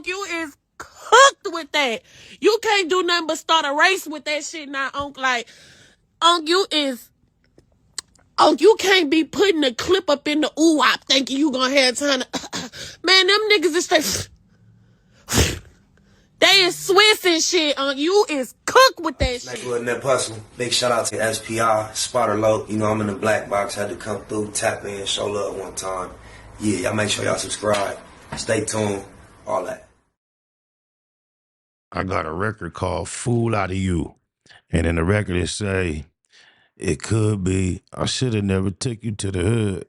Unc, you is cooked with that. You can't do nothing but start a race with that shit now, Unc. Like, Unc, you can't be putting a clip up in the ooh-wop thinking you gonna have time to... Man, them niggas is straight... They is Swiss and shit, Unc. You is cooked with that shit. Next little nip hustle. Big shout out to SPI, Spotter Low. You know, I'm in the black box. Had to come through, tap in, show love one time. Yeah, y'all make sure y'all subscribe. Stay tuned. All that. I got a record called Fool Out of You. And in the record it say, it could be, I should have never took you to the hood.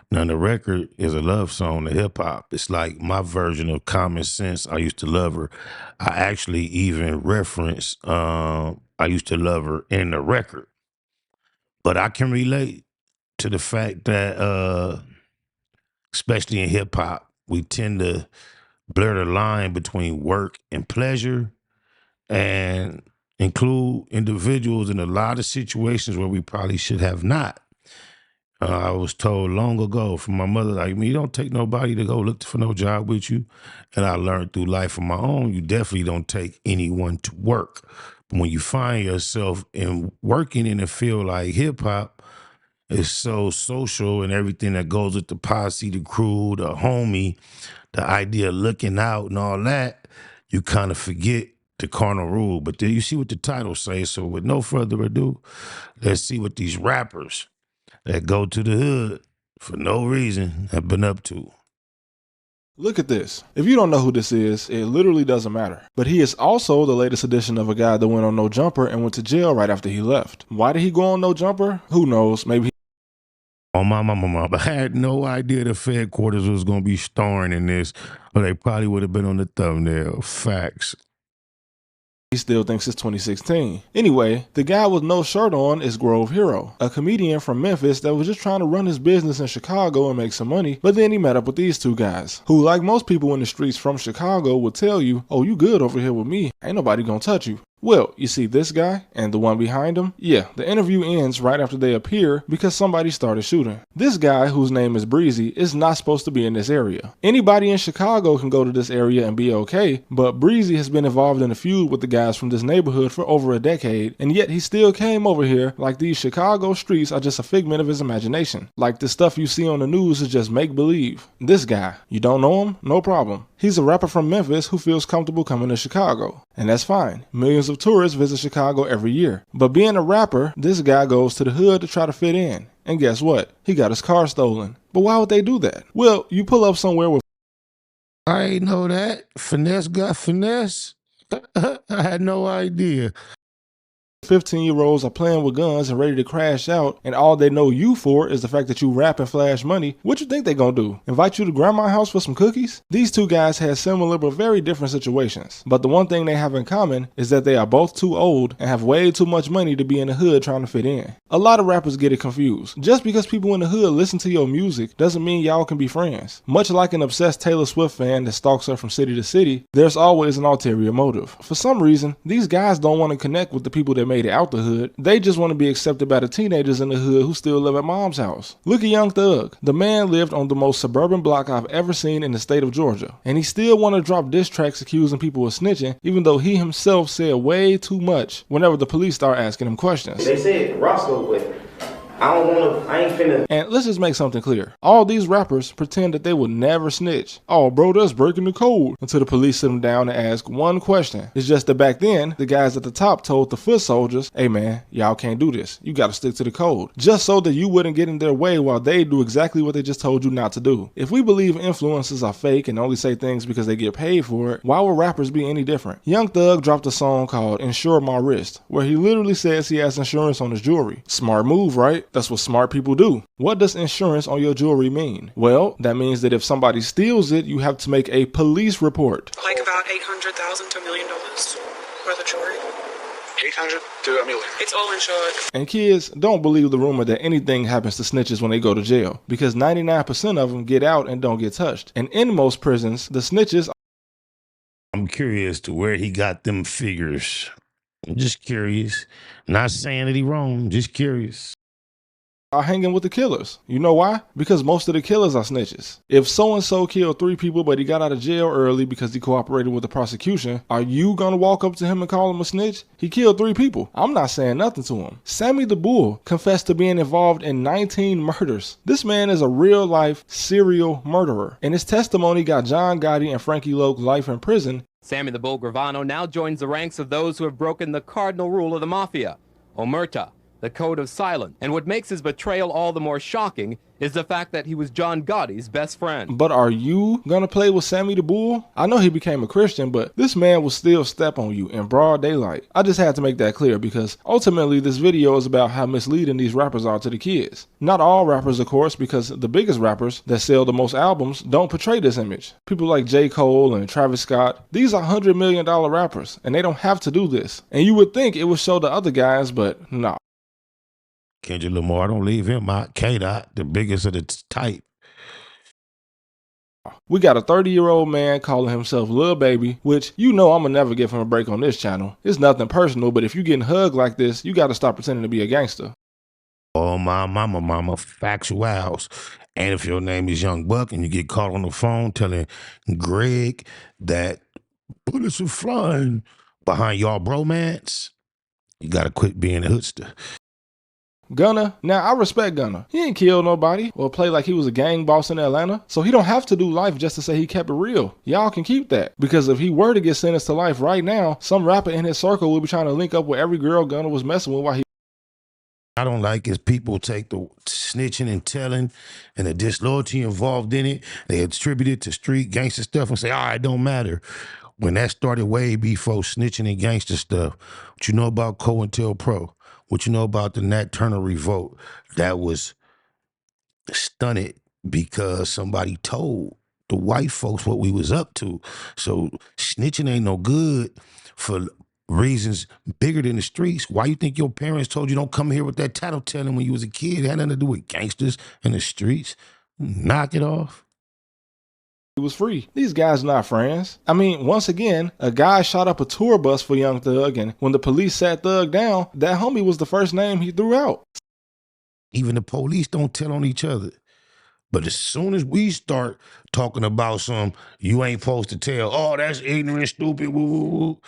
Now the record is a love song to hip hop. It's like my version of Common Sense, I Used to Love Her. I actually even reference I Used to Love Her in the record. But I can relate to the fact that especially in hip hop, we tend to blur the line between work and pleasure and include individuals in a lot of situations where we probably should have not. I was told long ago from my mother, like, you don't take nobody to go look for no job with you. And I learned through life of my own, you definitely don't take anyone to work. But when you find yourself in working in a field like hip hop, it's so social and everything that goes with the posse, the crew, the homie, the idea of looking out and all that, you kind of forget the carnal rule. But then you see what the title says. So with no further ado, let's see what these rappers that go to the hood for no reason have been up to. Look at this. If you don't know who this is, it literally doesn't matter. But he is also the latest edition of a guy that went on No Jumper and went to jail right after he left. Why did he go on No Jumper? Who knows? Maybe Oh, my mama, I had no idea the Fed quarters was going to be starring in this, or they probably would have been on the thumbnail. Facts. he still thinks it's 2016. Anyway, the guy with no shirt on is Grove Hero, a comedian from Memphis that was just trying to run his business in Chicago and make some money, but then he met up with these two guys, who like most people in the streets from Chicago would tell you, oh, you good over here with me, ain't nobody gonna touch you. Well, you see this guy and the one behind him? Yeah, the interview ends right after they appear because somebody started shooting. This guy, whose name is Breezy, is not supposed to be in this area. Anybody in Chicago can go to this area and be okay, but Breezy has been involved in a feud with the guys from this neighborhood for over a decade, and yet he still came over here like these Chicago streets are just a figment of his imagination. Like the stuff you see on the news is just make-believe. This guy, you don't know him? No problem. He's a rapper from Memphis who feels comfortable coming to Chicago. And that's fine. Millions of tourists visit Chicago every year. But being a rapper, this guy goes to the hood to try to fit in. And guess what? He got his car stolen. But why would they do that? Well, you pull up somewhere with... I ain't know that. Finesse got finesse. I had no idea. 15-year-olds are playing with guns and ready to crash out, and all they know you for is the fact that you rap and flash money. What you think they gonna do? Invite you to grandma's house for some cookies? These two guys had similar but very different situations. But the one thing they have in common is that they are both too old and have way too much money to be in the hood trying to fit in. A lot of rappers get it confused. Just because people in the hood listen to your music doesn't mean y'all can be friends. Much like an obsessed Taylor Swift fan that stalks her from city to city, there's always an ulterior motive. For some reason, these guys don't want to connect with the people that made it out the hood. They just want to be accepted by the teenagers in the hood who still live at mom's house. Look at Young Thug. The man lived on the most suburban block I've ever seen in the state of Georgia, and he still want to drop diss tracks accusing people of snitching, even though he himself said way too much whenever the police start asking him questions. They said Roscoe, but I ain't finna. And let's just make something clear. All these rappers pretend that they will never snitch. Oh, bro, that's breaking the code. Until the police sit them down and ask one question. It's just that back then, the guys at the top told the foot soldiers, hey man, y'all can't do this. You gotta stick to the code. Just so that you wouldn't get in their way while they do exactly what they just told you not to do. If we believe influencers are fake and only say things because they get paid for it, why would rappers be any different? Young Thug dropped a song called Insure My Wrist, where he literally says he has insurance on his jewelry. Smart move, right? That's what smart people do. What does insurance on your jewelry mean? Well, that means that if somebody steals it, you have to make a police report. Like about $800,000 to $1 million worth of jewelry. 800 to $1 million. It's all insured. And kids, don't believe the rumor that anything happens to snitches when they go to jail, because 99% of them get out and don't get touched. And in most prisons, the snitches... I'm curious to where he got them figures. I'm just curious. Not saying that he wrong, just curious. are hanging with the killers. You know why? Because most of the killers are snitches. If so-and-so killed 3 people but he got out of jail early because he cooperated with the prosecution, are you gonna walk up to him and call him a snitch? He killed 3 people. I'm not saying nothing to him. Sammy the Bull confessed to being involved in 19 murders. This man is a real-life serial murderer, and his testimony got John Gotti and Frankie Loke life in prison. Sammy the Bull Gravano now joins the ranks of those who have broken the cardinal rule of the mafia, omerta, the code of silence. And what makes his betrayal all the more shocking is the fact that he was John Gotti's best friend. But are you gonna play with Sammy the Bull? I know he became a Christian, but this man will still step on you in broad daylight. I just had to make that clear because ultimately this video is about how misleading these rappers are to the kids. Not all rappers, of course, because the biggest rappers that sell the most albums don't portray this image. People like J. Cole and Travis Scott, these are $100 million rappers, and they don't have to do this. And you would think it would show the other guys, but no. Kendrick Lamar, don't leave him out. K-Dot, the biggest of the type. We got a 30-year-old man calling himself Lil Baby, which you know I'm gonna never give him a break on this channel. It's nothing personal, but if you getting hugged like this, you gotta stop pretending to be a gangster. Oh, my mama, factuals. And if your name is Young Buck and you get caught on the phone telling Greg that bullets are flying behind y'all bromance, you gotta quit being a hoodster. Gunna, now I respect Gunna. He ain't killed nobody or play like he was a gang boss in Atlanta, so he don't have to do life just to say he kept it real. Y'all can keep that, because if he were to get sentenced to life right now, some rapper in his circle will be trying to link up with every girl Gunna was messing with while he... I don't like is people take the snitching and telling and the disloyalty involved in it, they attribute it to street gangster stuff and say, all right, it don't matter. When that started way before snitching and gangster stuff, what you know about COINTELPRO? What you know about the Nat Turner revolt? That was stunted because somebody told the white folks what we was up to. So snitching ain't no good for reasons bigger than the streets. Why you think your parents told you don't come here with that tattletailing when you was a kid? It had nothing to do with gangsters in the streets. Knock it off. He was free. These guys not friends. I mean, once again, a guy shot up a tour bus for Young Thug, and when the police sat Thug down, that homie was the first name he threw out. Even the police don't tell on each other. But as soon as we start talking about some, you ain't supposed to tell, oh, that's ignorant, stupid, woo, woo, woo.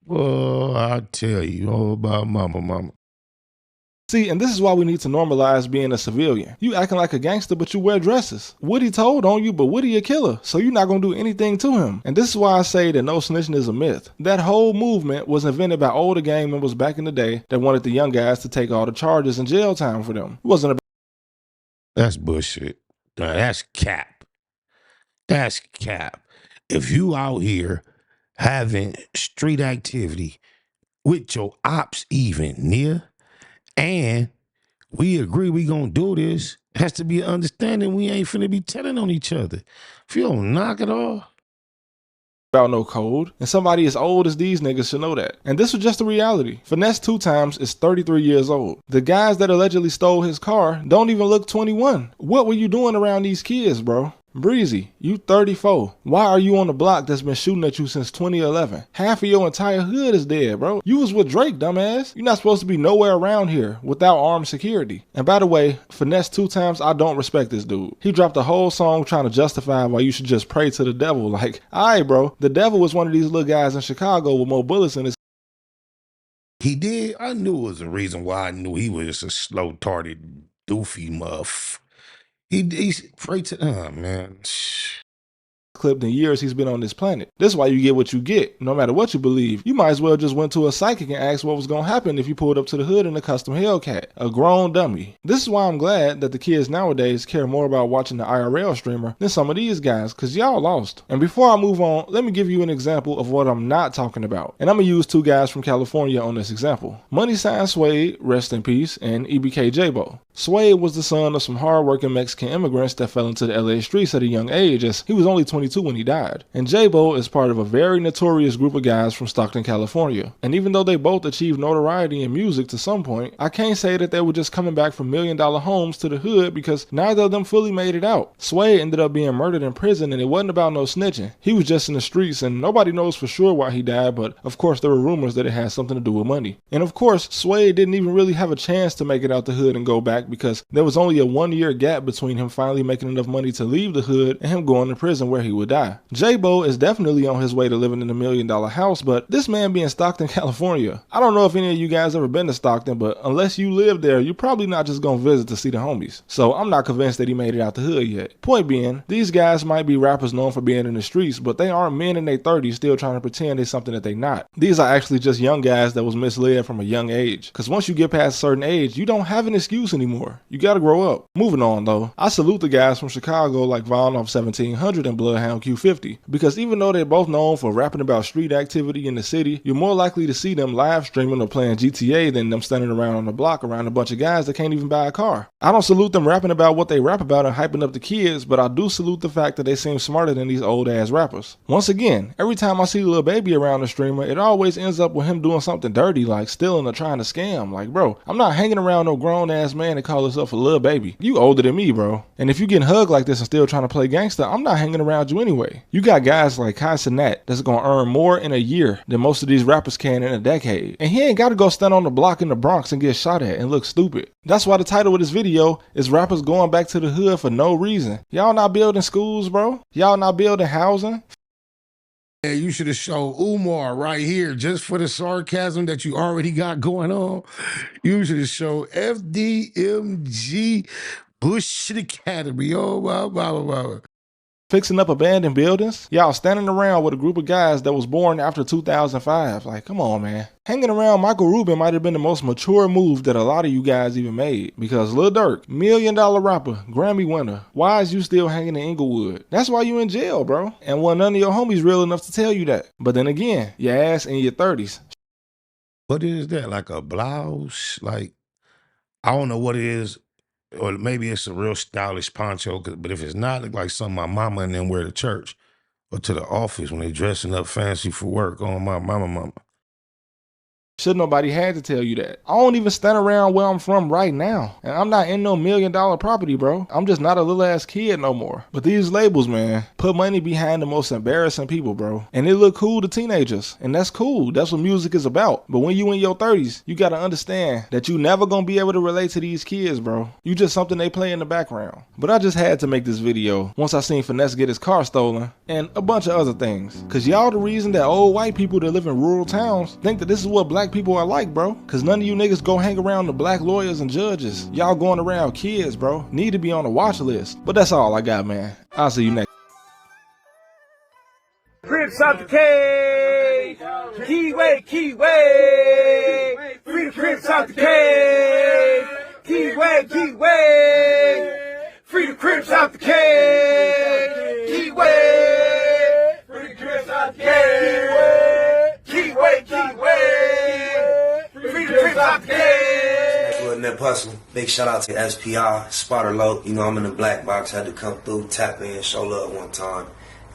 Well, I tell you all about mama. See, and this is why we need to normalize being a civilian. You acting like a gangster, but you wear dresses. Woody told on you, but Woody a killer, so you're not gonna do anything to him. And this is why I say that no snitching is a myth. That whole movement was invented by older gang members back in the day that wanted the young guys to take all the charges and jail time for them. It wasn't about... That's bullshit. That's cap. That's cap. If you out here having street activity with your ops even near, and we agree we gonna do this, has to be an understanding we ain't finna be telling on each other. If you don't knock it off. About no code, and somebody as old as these niggas should know that. And this was just the reality. Finesse 2 Times is 33 years old. The guys that allegedly stole his car don't even look 21. What were you doing around these kids, bro? Breezy, you 34. Why are you on the block that's been shooting at you since 2011? Half of your entire hood is dead, bro. You was with Drake, dumbass. You're not supposed to be nowhere around here without armed security. And by the way, Finesse 2 Times, I don't respect this dude. He dropped a whole song trying to justify why you should just pray to the devil. Like, alright, bro, the devil was one of these little guys in Chicago with more bullets in his... He did. I knew it was a reason why I knew he was a slow-tarded, doofy muff. He prayed to, oh, man. clipped in years he's been on this planet. This is why you get what you get. No matter what you believe, you might as well just went to a psychic and asked what was going to happen if you pulled up to the hood in a custom Hellcat, a grown dummy. This is why I'm glad that the kids nowadays care more about watching the IRL streamer than some of these guys, because y'all lost. And before I move on, let me give you an example of what I'm not talking about. And I'm going to use 2 guys from California on this example. Money Sign Suede, rest in peace, and EBK J-Bo. Suede was the son of some hard-working Mexican immigrants that fell into the LA streets at a young age, as he was only 20 22 when he died. And J-Bo is part of a very notorious group of guys from Stockton, California. And even though they both achieved notoriety in music to some point, I can't say that they were just coming back from $1 million homes to the hood, because neither of them fully made it out. Sway ended up being murdered in prison, and it wasn't about no snitching. He was just in the streets, and nobody knows for sure why he died, but of course there were rumors that it had something to do with money. And of course, Sway didn't even really have a chance to make it out the hood and go back, because there was only a 1-year gap between him finally making enough money to leave the hood and him going to prison where he would die. J-Bo is definitely on his way to living in a $1 million house, but this man being Stockton, California. I don't know if any of you guys ever been to Stockton, but unless you live there, you're probably not just gonna visit to see the homies. So I'm not convinced that he made it out the hood yet. Point being, these guys might be rappers known for being in the streets, but they aren't men in their 30s still trying to pretend they're something that they're not. These are actually just young guys that was misled from a young age. Cause once you get past a certain age, you don't have an excuse anymore. You gotta grow up. Moving on though, I salute the guys from Chicago like Von off 1700 and Bloodhound Q50, because even though they're both known for rapping about street activity in the city, you're more likely to see them live streaming or playing GTA than them standing around on the block around a bunch of guys that can't even buy a car. I don't salute them rapping about what they rap about and hyping up the kids, but I do salute the fact that they seem smarter than these old ass rappers. Once again, every time I see Lil Baby around the streamer, it always ends up with him doing something dirty like stealing or trying to scam. Like, bro, I'm not hanging around no grown ass man that calls himself a Lil Baby. You older than me, bro. And if you getting hugged like this and still trying to play gangster, I'm not hanging around you anyway. You got guys like Kai Cenat that's gonna earn more in a year than most of these rappers can in a decade. And he ain't gotta go stand on the block in the Bronx and get shot at and look stupid. That's why the title of this video is rappers going back to the hood for no reason. Y'all not building schools, bro? Y'all not building housing? Yeah, you should have showed Umar right here just for the sarcasm that you already got going on. You should have showed FDMG Bush Academy. Oh, wow. Fixing up abandoned buildings? Y'all standing around with a group of guys that was born after 2005. Like, come on, man. Hanging around Michael Rubin might have been the most mature move that a lot of you guys even made. Because Lil Durk, $1 million rapper, Grammy winner, why is you still hanging in Inglewood? That's why you in jail, bro. And well, none of your homies real enough to tell you that. But then again, your ass in your 30s. What is that? Like a blouse? Like, I don't know what it is. Or maybe it's a real stylish poncho, but if it's not, it look like something my mama and them wear to church or to the office when they dressing up fancy for work. On my mama. Should nobody had to tell you that. I don't even stand around where I'm from right now. And I'm not in no $1 million property, bro. I'm just not a little ass kid no more. But these labels, man, put money behind the most embarrassing people, bro. And it look cool to teenagers. And that's cool. That's what music is about. But when you in your 30s, you gotta understand that you never gonna be able to relate to these kids, bro. You just something they play in the background. But I just had to make this video once I seen Finesse get his car stolen and a bunch of other things. Cause y'all the reason that old white people that live in rural towns think that this is what black people are like, bro. Cause none of you niggas go hang around the black lawyers and judges. Y'all going around kids, bro. Need to be on the watch list. But that's all I got, man. I'll see you next. Crips out the cave. Keyway. Free the Crips out the cave. Keyway. Free the Crips out the cave. Keyway. Free the Crips out the cave. Keyway. Free the Crips out the cave. With Nip Hustle. Big shout out to SPI, Spotter Low. You know, I'm in the black box. Had to come through, tap in, show love one time.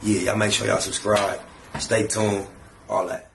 Yeah, y'all make sure y'all subscribe. Stay tuned. All that.